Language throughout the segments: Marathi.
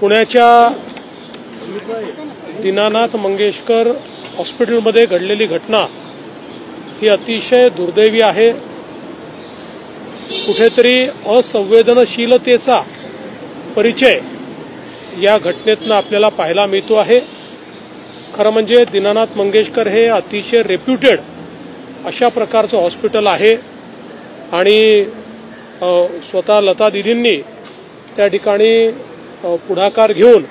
पुण्याच्या दीनानाथ मंगेशकर हॉस्पिटलमध्ये घडलेली घटना ही अतिशय दुर्दैवी आहे। कुठेतरी असंवेदनशीलतेचा परिचय या घटनेतून आपल्याला पाहायला मिळतो आहे। खरं म्हणजे दीनानाथ मंगेशकर हे अतिशय रेप्युटेड अशा प्रकारचं हॉस्पिटल आहे आणि स्वतः लता दीदींनी त्या ठिकाणी पुढाकार घेऊन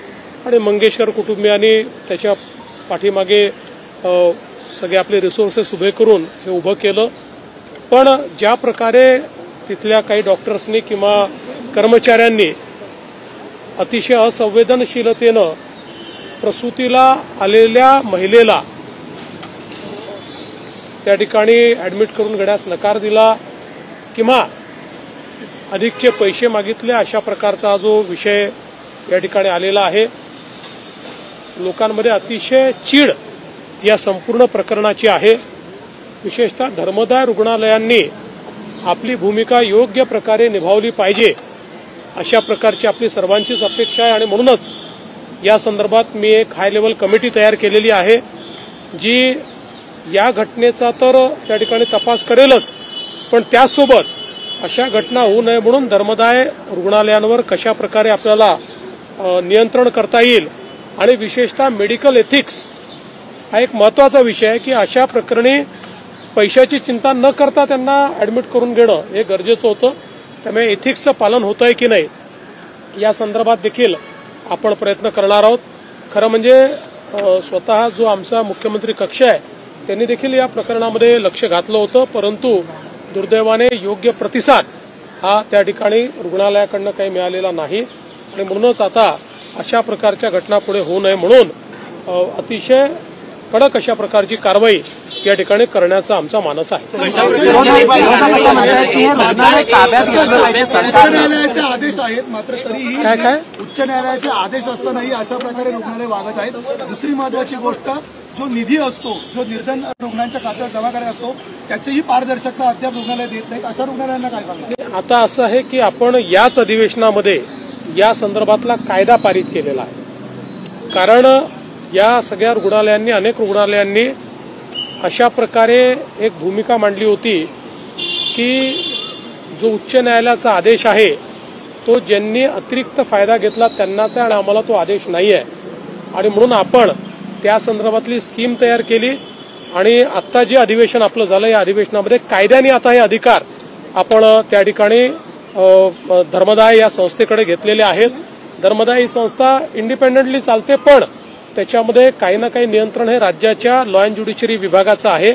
आणि मंगेशकर कुटुंबियांनी त्याच्या पाठीमागे सगळे आपले रिसोर्सेस उभे करून हे उभं केलं। पण ज्या प्रकारे तिथल्या काही डॉक्टर्सनी किंवा कर्मचाऱ्यांनी अतिशय असंवेदनशीलतेनं प्रसूतीला आलेल्या महिलेला त्या ठिकाणी ऍडमिट करून घेण्यास नकार दिला किंवा अधिकचे पैसे मागितले, अशा प्रकारचा जो विषय या ठिकाणी आलेला आहे। लोकांमध्ये अतिशय चीड या संपूर्ण प्रकरणाची आहे। विशेषतः धर्मदाय रुग्णालयांनी आपली भूमिका योग्य प्रकारे निभावली पाहिजे अशा प्रकारची आपली सर्वांचीच अपेक्षा आहे आणि म्हणूनच या संदर्भात मी एक हाय लेवल कमिटी तयार केलेली आहे जी या घटनेचा तर त्या ठिकाणी तपास करेलच, पण त्यासोबत अशा घटना होऊ नये म्हणून धर्मदाय रुग्णालयांवर कशा प्रकारे आपल्याला नियंत्रण करता येईल आणि विशेषतः मेडिकल एथिक्स हा एक महत्त्वाचा विषय आहे की अशा प्रकरणी पैशाची चिंता न करता त्यांना ऍडमिट करून घेणं हे गरजेचं होतं। त्यामुळे एथिक्सचं पालन होतंय की नाही या संदर्भात देखील आपण प्रयत्न करणार आहोत। खरं म्हणजे स्वतः जो आमचा मुख्यमंत्री कक्ष आहे त्यांनी देखील या प्रकरणामध्ये लक्ष घातलं होतं, परंतु दुर्दैवाने योग्य प्रतिसाद हा त्या ठिकाणी रुग्णालयाकडनं काही मिळालेला नाही आणि म्हणूनच आता अशा प्रकारच्या घटना पुढे होऊ नये म्हणून अतिशय कडक अशा प्रकारची कारवाई या ठिकाणी करण्याचा आमचा मानस आहे। उच्च न्यायालयाचे आदेश आहेत मात्र तरीही काय उच्च न्यायालयाचे आदेश असतानाही अशा प्रकारे रुग्णालय वागत आहेत। दुसरी महत्वाची गोष्ट, जो निधी असतो जो निर्धन रुग्णांच्या खात्यावर जमा करायचा असतो त्याचीही पारदर्शकता अद्याप रुग्णालय देत नाहीत। अशा रुग्णालयांना काय सांगणार? आता असं आहे की आपण याच अधिवेशनामध्ये या संदर्भातला कायदा पारित केलेला आहे, कारण या सगळ्या रुग्णालयांनी अनेक रुग्णालयांनी अशा प्रकारे एक भूमिका मांडली होती की जो उच्च न्यायालयाचा आदेश आहे तो ज्यांनी अतिरिक्त फायदा घेतला त्यांनाच आहे आणि आम्हाला तो आदेश नाही आहे आणि म्हणून आपण त्या संदर्भातली स्कीम तयार केली आणि आता जे अधिवेशन आपलं झालं या अधिवेशनामध्ये कायद्याने आता हे अधिकार आपण त्या ठिकाणी धर्मदाय या संस्थेकडे घेतलेले आहेत। धर्मदाय ही संस्था इंडिपेंडेंटली चालते, पण त्याच्यामध्ये काही ना काही नियंत्रण हे राज्याच्या लॉ अँड ज्युडिशरी विभागाचं आहे।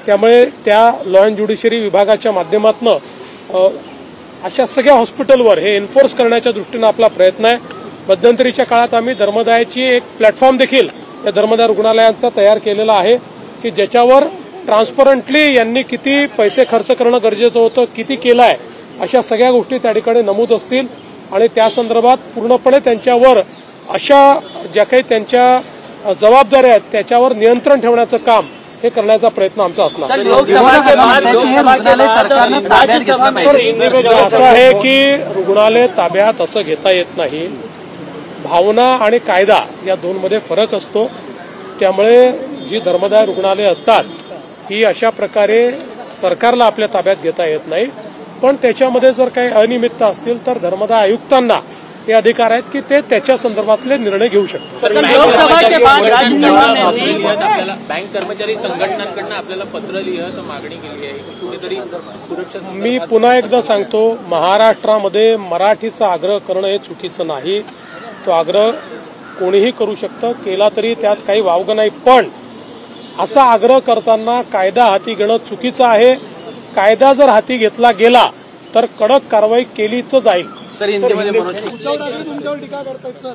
त्यामुळे त्या लॉ अँड ज्युडिशरी विभागाच्या माध्यमातून अशा सगळ्या हॉस्पिटलवर हे एन्फोर्स करण्याच्या दृष्टीनं आपला प्रयत्न आहे। मध्यंतरीच्या काळात आम्ही धर्मदायाची एक प्लॅटफॉर्म देखील या धर्मदाय रुग्णालयांचा तयार केलेला आहे की ज्याच्यावर ट्रान्सपरंटली यांनी किती पैसे खर्च करणं गरजेचं होतं, किती केलं आहे, अशा सगळ्या गोष्टी त्या ठिकाणी नमूद असतील आणि त्या संदर्भात पूर्णपणे त्यांच्यावर अशा ज्या काही त्यांच्या जबाबदाऱ्या आहेत त्याच्यावर नियंत्रण ठेवण्याचं काम हे करण्याचा प्रयत्न आमचा असणार। असं आहे की रुग्णालय ताब्यात असं घेता येत नाही। भावना आणि कायदा या दोनमध्ये फरक असतो। त्यामुळे जी धर्मदाय रुग्णालय असतात ही अशा प्रकारे सरकारला आपल्या ताब्यात घेता येत नाही, पण त्याच्यामध्ये जर काही अनियमितता असतील तर धर्मदाय आयुक्तांना हे अधिकार आहेत की ते त्याच्या संदर्भातले निर्णय घेऊ शकतात। बँक कर्मचारी संघटनांकडून आपल्याला पत्र लिहिलं मागणी केली आहे कुठेतरी सुरक्षा। मी पुन्हा एकदा सांगतो, महाराष्ट्रामध्ये मराठीचा आग्रह करणं हे चुकीचं नाही। तो आग्रह कोणीही करू शकतं, केला तरी त्यात काही वावगं नाही, पण असा आग्रह करताना कायदा हाती घेणं चुकीचं आहे। कायदा जर हाती घेतला गेला तर कडक कारवाई केलीच जाईल। उद्धव ठाकरे तुमच्यावर टीका करतायत सर।